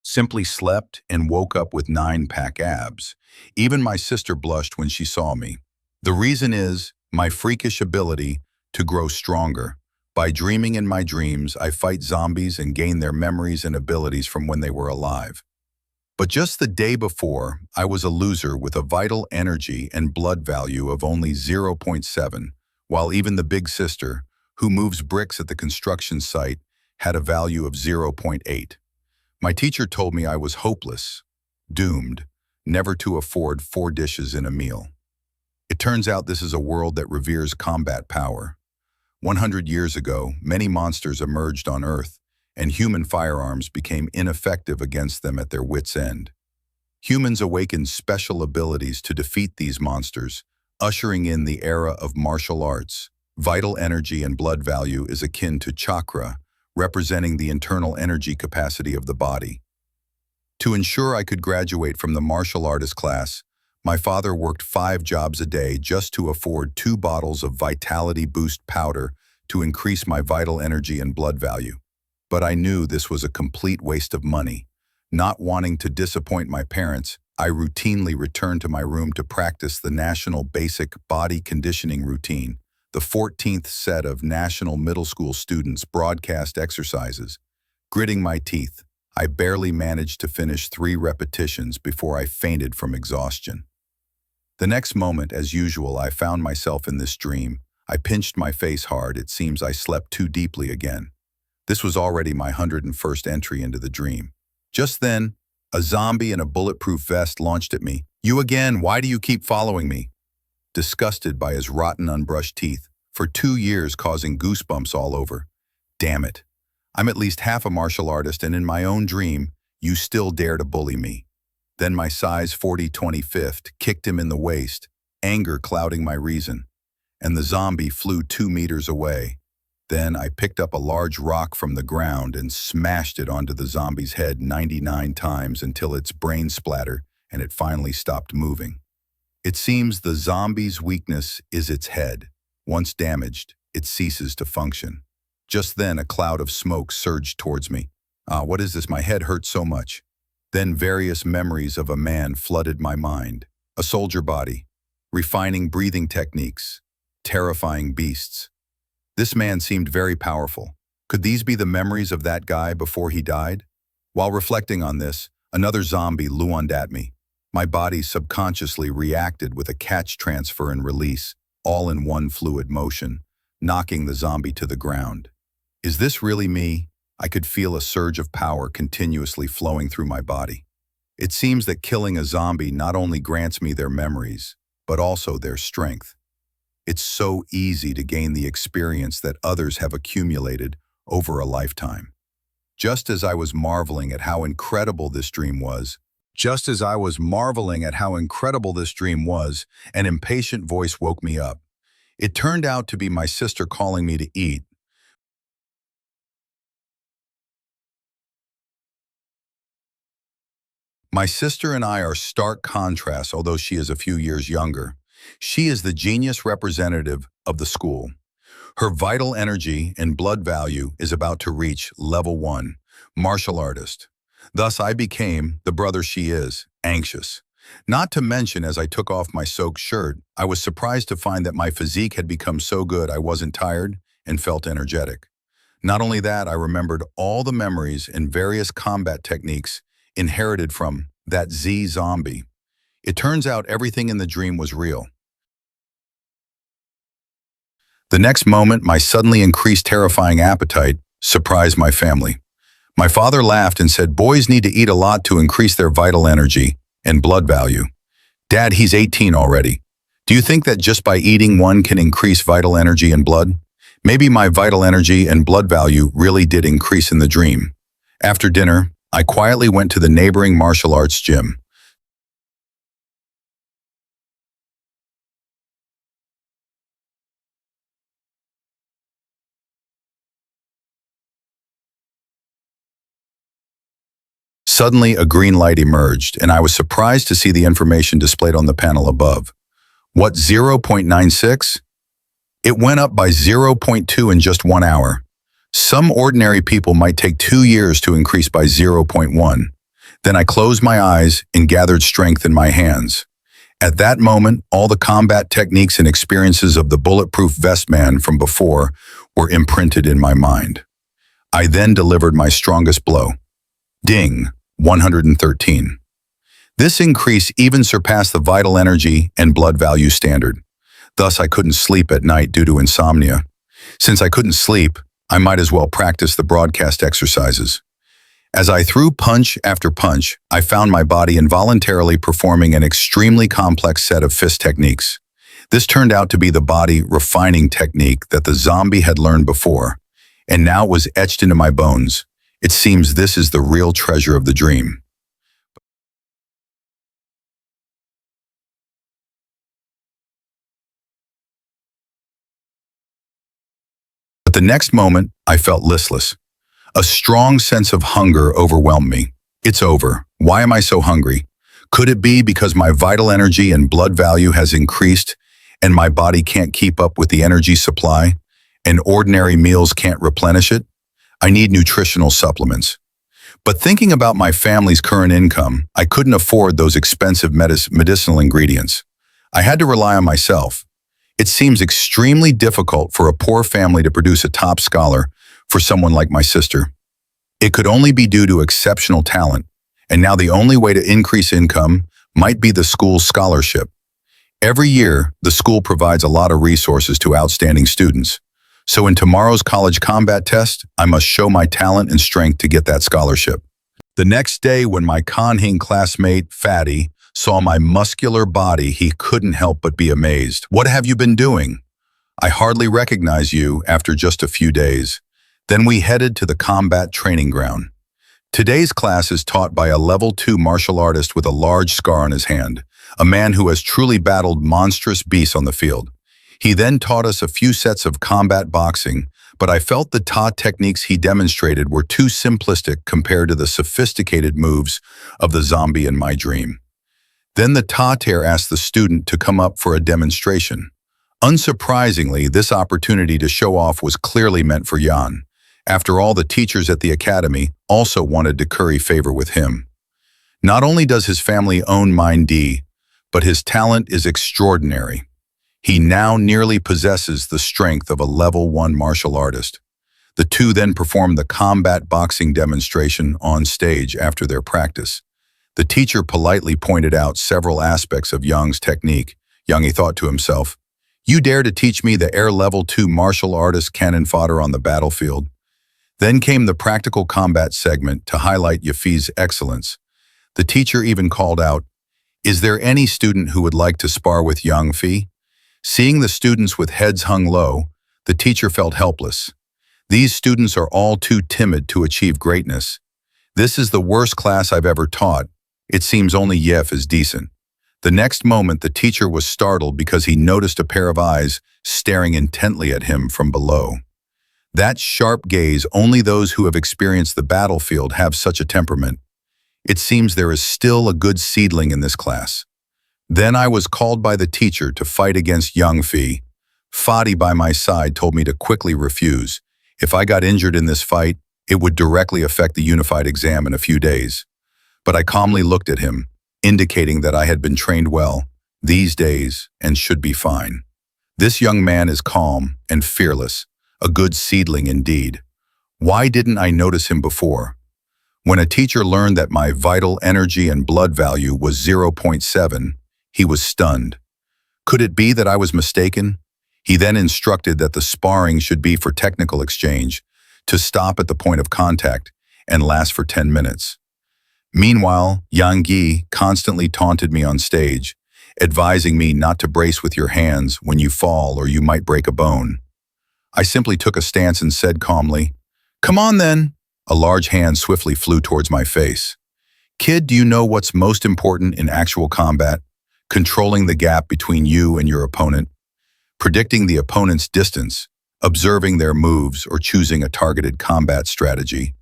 Simply slept and woke up with nine-pack abs. Even my sister blushed when she saw me. The reason is my freakish ability to grow stronger. By dreaming in my dreams, I fight zombies and gain their memories and abilities from when they were alive. But just the day before, I was a loser with a vital energy and blood value of only zero point 0.7, while even the big sister, who moves bricks at the construction site, had a value of zero point 0.8. My teacher told me I was hopeless, doomed, never to afford 4 dishes in a meal. It turns out this is a world that reveres combat power. 100 years ago, many monsters emerged on Earth, and human firearms became ineffective against them at their wits' end. Humans awakened special abilities to defeat these monsters, ushering in the era of martial arts. Vital energy and blood value is akin to chakra, representing the internal energy capacity of the body. To ensure I could graduate from the martial artist class, my father worked 5 jobs a day just to afford 2 bottles of Vitality Boost powder to increase my vital energy and blood value. But I knew this was a complete waste of money. Not wanting to disappoint my parents, I routinely returned to my room to practice the National Basic Body Conditioning Routine, the 14th set of National Middle School students' broadcast exercises. Gritting my teeth, I barely managed to finish 3 repetitions before I fainted from exhaustion. The next moment, as usual, I found myself in this dream. I pinched my face hard. It seems I slept too deeply again. This was already my 101st entry into the dream. Just then, a zombie in a bulletproof vest launched at me. "You again, why do you keep following me?" Disgusted by his rotten, unbrushed teeth, for 2 years causing goosebumps all over. Damn it. I'm at least half a martial artist, and in my own dream, you still dare to bully me. Then my size 40/25 kicked him in the waist, anger clouding my reason, and the zombie flew 2 meters away. Then I picked up a large rock from the ground and smashed it onto the zombie's head 99 times until its brain splattered and it finally stopped moving. It seems the zombie's weakness is its head. Once damaged, it ceases to function. Just then, a cloud of smoke surged towards me. What is this? My head hurts so much. Then various memories of a man flooded my mind. A soldier body, refining breathing techniques, terrifying beasts. This man seemed very powerful. Could these be the memories of that guy before he died? While reflecting on this, another zombie lunged at me. My body subconsciously reacted with a catch, transfer, and release, all in one fluid motion, knocking the zombie to the ground. Is this really me? I could feel a surge of power continuously flowing through my body. It seems that killing a zombie not only grants me their memories, but also their strength. It's so easy to gain the experience that others have accumulated over a lifetime. Just as I was marveling at how incredible this dream was, an impatient voice woke me up. It turned out to be my sister calling me to eat. My sister and I are stark contrasts, although she is a few years younger. She is the genius representative of the school. Her vital energy and blood value is about to reach level 1, martial artist. Thus, I became the brother she is, anxious. Not to mention, as I took off my soaked shirt, I was surprised to find that my physique had become so good I wasn't tired and felt energetic. Not only that, I remembered all the memories and various combat techniques inherited from that Z zombie. It turns out everything in the dream was real. The next moment, my suddenly increased terrifying appetite surprised my family. My father laughed and said, "Boys need to eat a lot to increase their vital energy and blood value." "Dad, he's 18 already. Do you think that just by eating one can increase vital energy and blood?" Maybe my vital energy and blood value really did increase in the dream. After dinner, I quietly went to the neighboring martial arts gym. Suddenly, a green light emerged, and I was surprised to see the information displayed on the panel above. What, 0.96? It went up by zero point 0.2 in just 1 hour. Some ordinary people might take 2 years to increase by zero point 0.1. Then I closed my eyes and gathered strength in my hands. At that moment, all the combat techniques and experiences of the bulletproof vest man from before were imprinted in my mind. I then delivered my strongest blow. Ding, 113. This increase even surpassed the vital energy and blood value standard. Thus, I couldn't sleep at night due to insomnia. Since I couldn't sleep, I might as well practice the broadcast exercises. As I threw punch after punch, I found my body involuntarily performing an extremely complex set of fist techniques. This turned out to be the body refining technique that the zombie had learned before, and now it was etched into my bones. It seems this is the real treasure of the dream. But the next moment, I felt listless. A strong sense of hunger overwhelmed me. It's over. Why am I so hungry? Could it be because my vital energy and blood value has increased and my body can't keep up with the energy supply and ordinary meals can't replenish it? I need nutritional supplements. But thinking about my family's current income, I couldn't afford those expensive medicinal ingredients. I had to rely on myself. It seems extremely difficult for a poor family to produce a top scholar for someone like my sister. It could only be due to exceptional talent, and now the only way to increase income might be the school's scholarship. Every year, the school provides a lot of resources to outstanding students. So in tomorrow's college combat test, I must show my talent and strength to get that scholarship. The next day, when my Kanhing classmate, Fatty, saw my muscular body, he couldn't help but be amazed. "What have you been doing? I hardly recognize you after just a few days." Then we headed to the combat training ground. Today's class is taught by a level 2 martial artist with a large scar on his hand, a man who has truly battled monstrous beasts on the field. He then taught us a few sets of combat boxing, but I felt the Ta techniques he demonstrated were too simplistic compared to the sophisticated moves of the zombie in my dream. Then the Ta-ter asked the student to come up for a demonstration. Unsurprisingly, this opportunity to show off was clearly meant for Yan. After all, the teachers at the academy also wanted to curry favor with him. Not only does his family own Mind D, but his talent is extraordinary. He now nearly possesses the strength of a level 1 martial artist. The two then performed the combat boxing demonstration on stage after their practice. The teacher politely pointed out several aspects of Young's technique. Young, he thought to himself, "You dare to teach me the air level 2 martial artist cannon fodder on the battlefield?" Then came the practical combat segment to highlight Yafi's excellence. The teacher even called out, "Is there any student who would like to spar with Young Fi?" Seeing the students with heads hung low, the teacher felt helpless. These students are all too timid to achieve greatness. This is the worst class I've ever taught. It seems only Yef is decent. The next moment, the teacher was startled because he noticed a pair of eyes staring intently at him from below. That sharp gaze, only those who have experienced the battlefield have such a temperament. It seems there is still a good seedling in this class. Then I was called by the teacher to fight against Young Fi. Fadi by my side told me to quickly refuse. If I got injured in this fight, it would directly affect the unified exam in a few days. But I calmly looked at him, indicating that I had been trained well these days and should be fine. This young man is calm and fearless, a good seedling indeed. Why didn't I notice him before? When a teacher learned that my vital energy and blood value was 0.7, he was stunned. Could it be that I was mistaken? He then instructed that the sparring should be for technical exchange, to stop at the point of contact and last for 10 minutes. Meanwhile, Yang Yi constantly taunted me on stage, advising me not to brace with your hands when you fall or you might break a bone. I simply took a stance and said calmly, "Come on then." A large hand swiftly flew towards my face. "Kid, do you know what's most important in actual combat? Controlling the gap between you and your opponent, predicting the opponent's distance, observing their moves, or choosing a targeted combat strategy.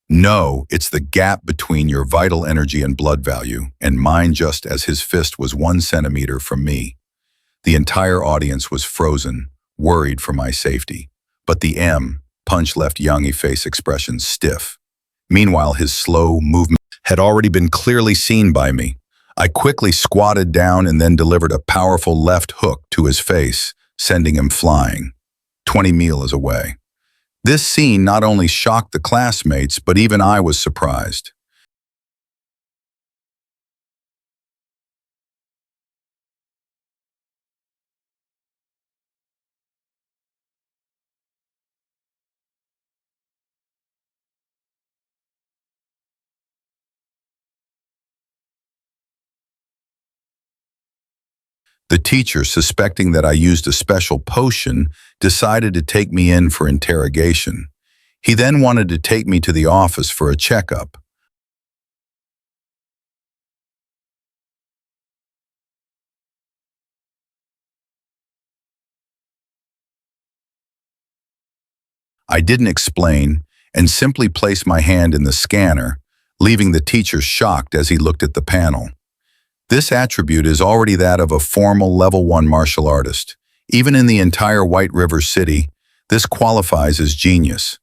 No, it's the gap between your vital energy and blood value, and mine just as his fist was 1 centimeter from me." The entire audience was frozen, worried for my safety. But the punch left Yangi face expression stiff. Meanwhile, his slow movement had already been clearly seen by me. I quickly squatted down and then delivered a powerful left hook to his face, sending him flying. 20 meters away. This scene not only shocked the classmates, but even I was surprised. The teacher, suspecting that I used a special potion, decided to take me in for interrogation. He then wanted to take me to the office for a checkup. I didn't explain and simply placed my hand in the scanner, leaving the teacher shocked as he looked at the panel. This attribute is already that of a formal level 1 martial artist. Even in the entire White River City, this qualifies as genius.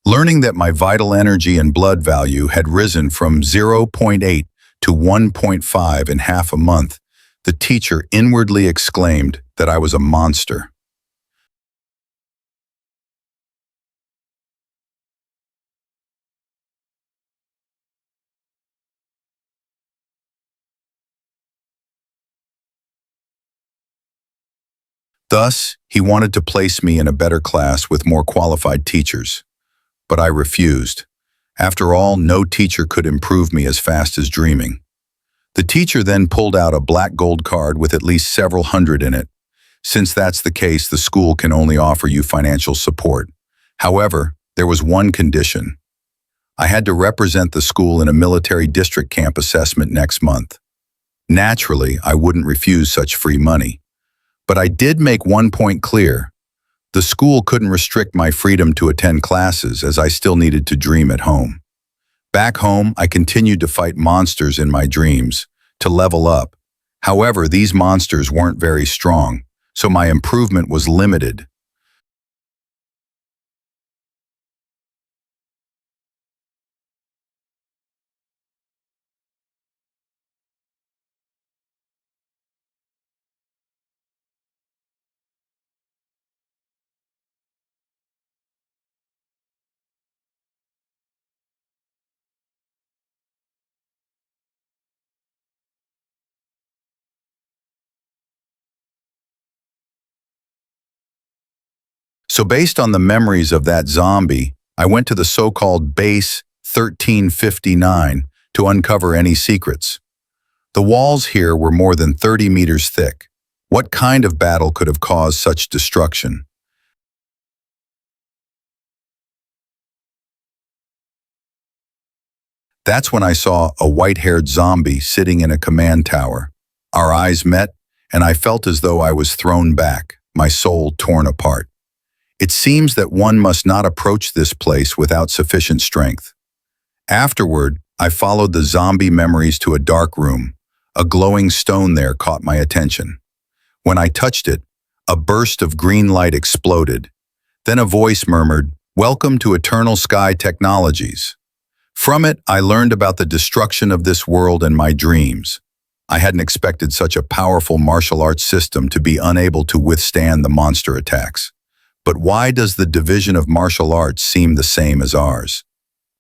Learning that my vital energy and blood value had risen from zero point 0.8 to 1.5 in half a month, the teacher inwardly exclaimed that I was a monster. Thus, he wanted to place me in a better class with more qualified teachers. But I refused. After all, no teacher could improve me as fast as dreaming. The teacher then pulled out a black gold card with at least several hundred in it. Since that's the case, the school can only offer you financial support. However, there was one condition. I had to represent the school in a military district camp assessment next month. Naturally, I wouldn't refuse such free money. But I did make one point clear. The school couldn't restrict my freedom to attend classes as I still needed to dream at home. Back home, I continued to fight monsters in my dreams, to level up. However, these monsters weren't very strong, so my improvement was limited. So based on the memories of that zombie, I went to the so-called Base 1359 to uncover any secrets. The walls here were more than 30 meters thick. What kind of battle could have caused such destruction? That's when I saw a white-haired zombie sitting in a command tower. Our eyes met, and I felt as though I was thrown back, my soul torn apart. It seems that one must not approach this place without sufficient strength. Afterward, I followed the zombie memories to a dark room. A glowing stone there caught my attention. When I touched it, a burst of green light exploded. Then a voice murmured, "Welcome to Eternal Sky Technologies." From it, I learned about the destruction of this world and my dreams. I hadn't expected such a powerful martial arts system to be unable to withstand the monster attacks. But why does the division of martial arts seem the same as ours?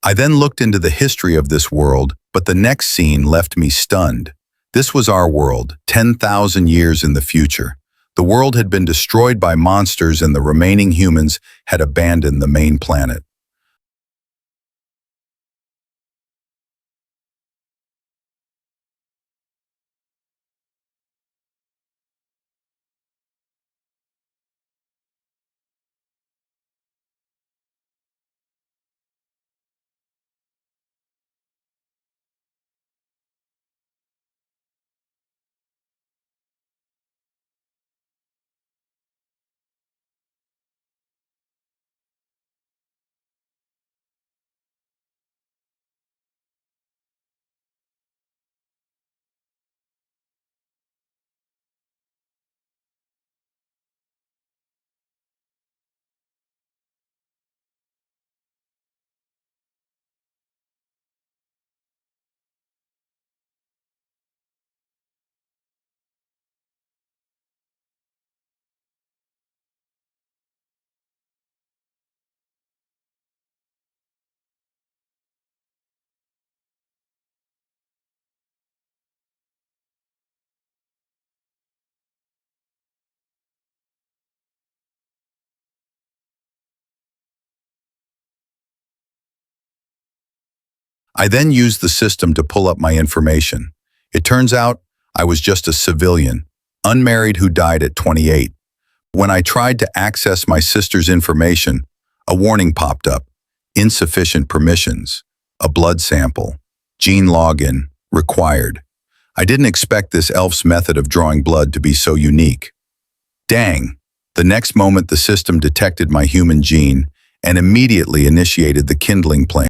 I then looked into the history of this world, but the next scene left me stunned. This was our world, 10,000 years in the future. The world had been destroyed by monsters and the remaining humans had abandoned the main planet. I then used the system to pull up my information. It turns out I was just a civilian, unmarried who died at 28. When I tried to access my sister's information, a warning popped up. Insufficient permissions. A blood sample. Gene login. Required. I didn't expect this elf's method of drawing blood to be so unique. Dang! The next moment the system detected my human gene and immediately initiated the kindling plan.